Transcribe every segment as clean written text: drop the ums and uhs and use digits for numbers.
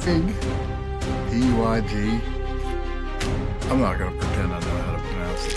Pig. P-U-I-G. I'm not going to pretend I know how to pronounce it.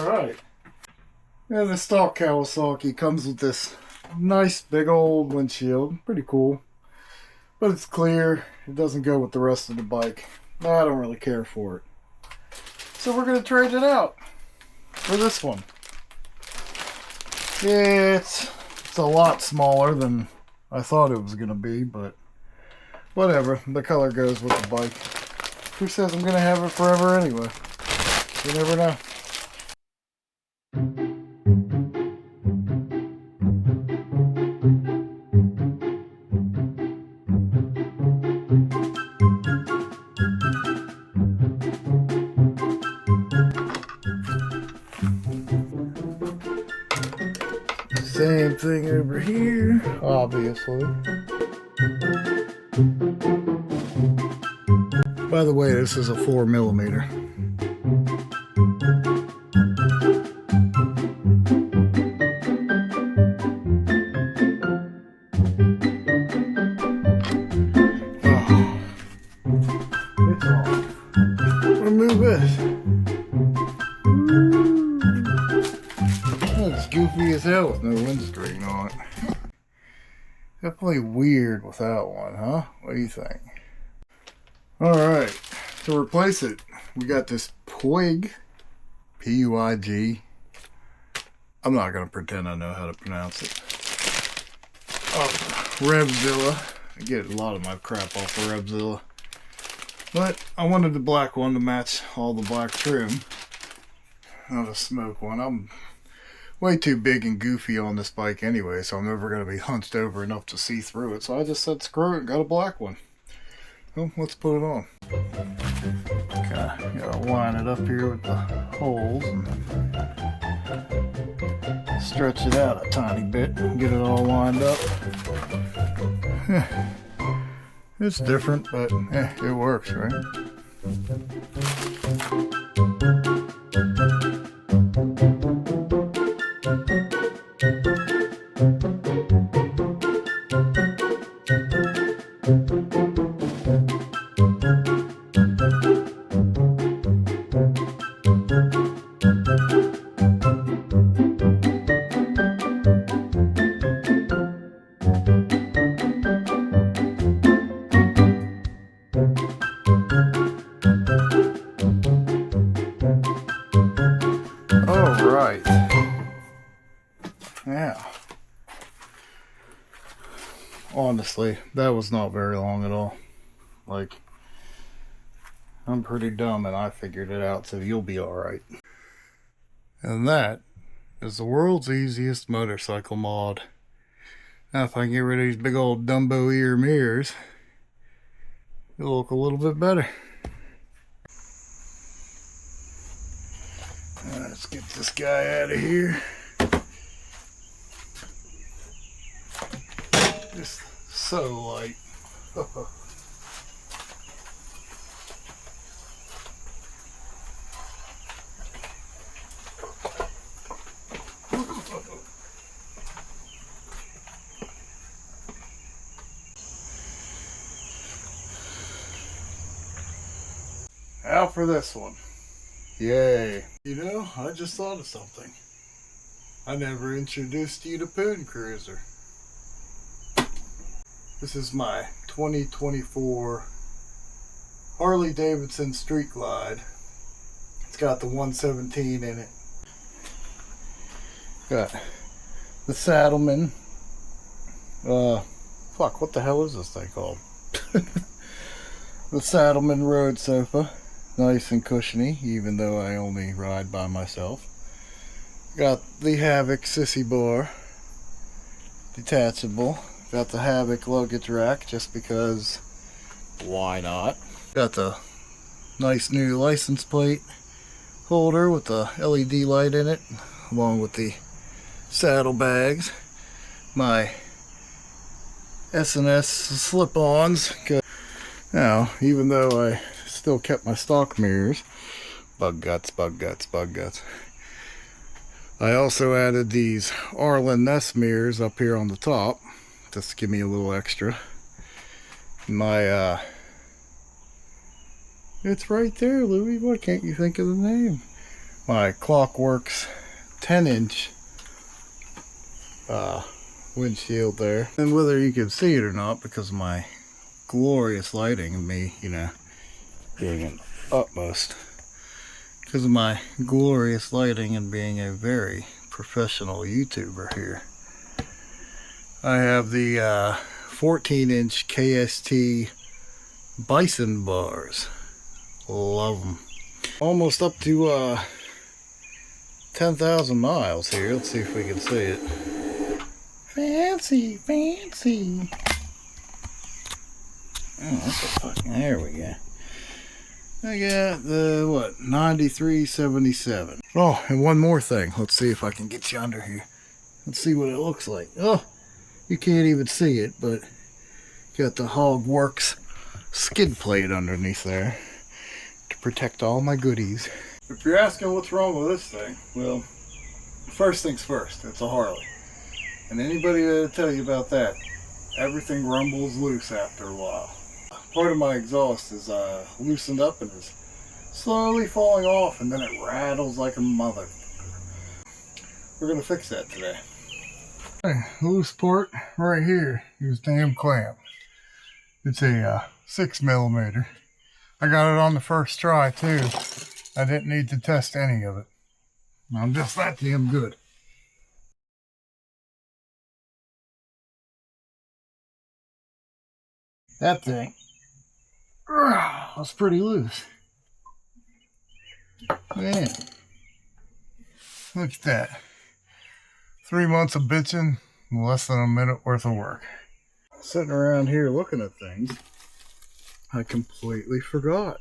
Alright. And the stock Kawasaki comes with this nice big old windshield. Pretty cool. But it's clear. It doesn't go with the rest of the bike. I don't really care for it. So we're going to trade it out for this one. It's a lot smaller than I thought it was going to be, but whatever. The color goes with the bike. Who says I'm going to have it forever anyway? You never know. Same thing over here, obviously. By the way, this is a 4mm. Oh, it's off. Remove this. It's goofy as hell with no windscreen on it. Definitely weird without one, huh? What do you think? Alright, to replace it, we got this Puig. P-U-I-G. I'm not going to pretend I know how to pronounce it. Revzilla. I get a lot of my crap off of Revzilla. But I wanted the black one to match all the black trim. Not a smoke one. I'm way too big and goofy on this bike anyway, so I'm never going to be hunched over enough to see through it. So I just said screw it and got a black one. Well, let's put it on. Okay, gotta line it up here with the holes and stretch it out a tiny bit and get it all lined up. It's different, but it works, right? Alright. Now, honestly, that was not very long at all. Like, I'm pretty dumb and I figured it out, so you'll be alright. And that is the world's easiest motorcycle mod. Now if I can get rid of these big old Dumbo ear mirrors, it'll look a little bit better. Let's get this guy out of here. Just so light. Out for this one. Yay. You know, I just thought of something. I never introduced you to Poon Cruiser. This is my 2024 Harley Davidson Street Glide. It's got the 117 in it. Got the Saddleman. Fuck, what the hell is this thing called? The Saddleman road sofa. Nice and cushiony, even though I only ride by myself. Got the Havoc Sissy Bar. Detachable. Got the Havoc luggage rack, just because why not? Got the nice new license plate holder with the LED light in it, along with the saddlebags. My S&S slip-ons. Now, even though I still kept my stock mirrors, bug guts, I also added these Arlen Nest mirrors up here on the top, just to give me a little extra. My, it's right there, Louie. Why can't you think of the name? My Clockworks 10-inch windshield there. And whether you can see it or not, because of my glorious lighting and me, you know, being an utmost, because of my glorious lighting and being a very professional YouTuber here, I have the 14-inch KST Bison bars. Love them. Almost up to 10,000 miles here. Let's see if we can see it. Fancy, fancy. Oh, that's a fucking, there we go. I got the, what, 9377. Oh, and one more thing. Let's see if I can get you under here. Let's see what it looks like. Oh, you can't even see it, but got the Hogworks skid plate underneath there to protect all my goodies. If you're asking what's wrong with this thing, well, first things first, it's a Harley. And anybody that'll tell you about that, everything rumbles loose after a while. Part of my exhaust is loosened up and is slowly falling off, and then it rattles like a mother. We're gonna fix that today. Okay, loose part right here is damn clamp. It's a 6mm. I got it on the first try too. I didn't need to test any of it. I'm just that damn good. That thing was pretty loose. Man, look at that. 3 months of bitching, less than a minute worth of work. Sitting around here looking at things, I completely forgot.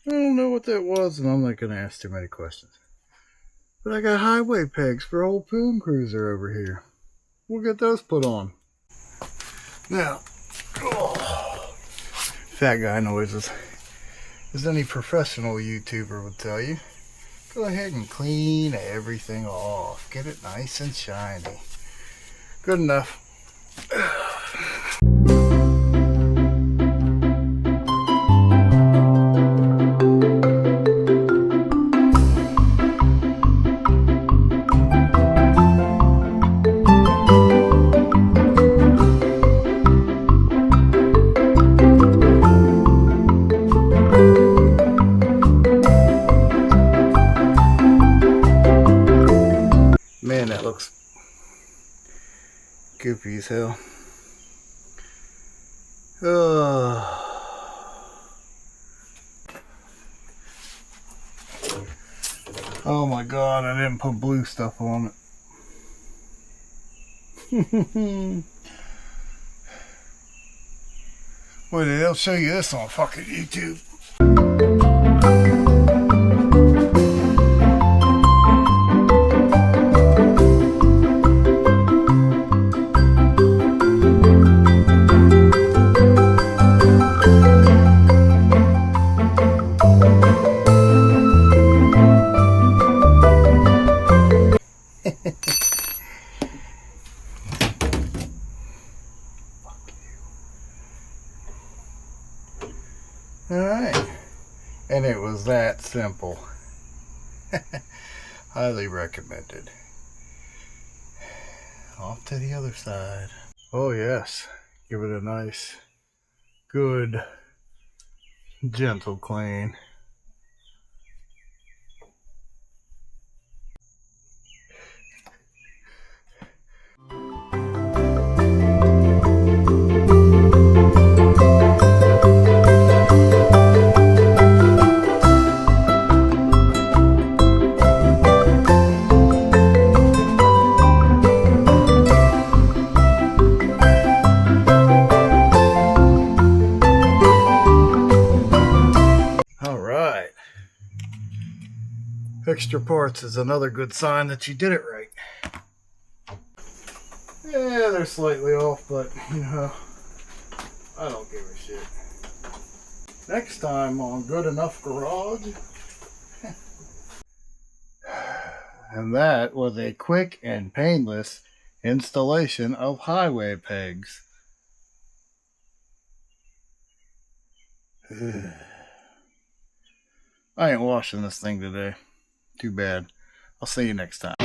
I don't know what that was, and I'm not going to ask too many questions. But I got highway pegs for old Poom Cruiser over here. We'll get those put on. Now, fat guy noises, as any professional YouTuber would tell you. Go ahead and clean everything off. Get it nice and shiny. Good enough. Man, that looks goopy as hell. Oh my god, I didn't put blue stuff on it. Wait, they'll show you this on fucking YouTube. Alright, and it was that simple. Highly recommended. Off to the other side. Oh yes, give it a nice, good, gentle clean. Extra parts is another good sign that you did it right. Yeah, they're slightly off, but you know, I don't give a shit. Next time on Good Enough Garage, And that was a quick and painless installation of highway pegs. I ain't washing this thing today. Too bad. I'll see you next time.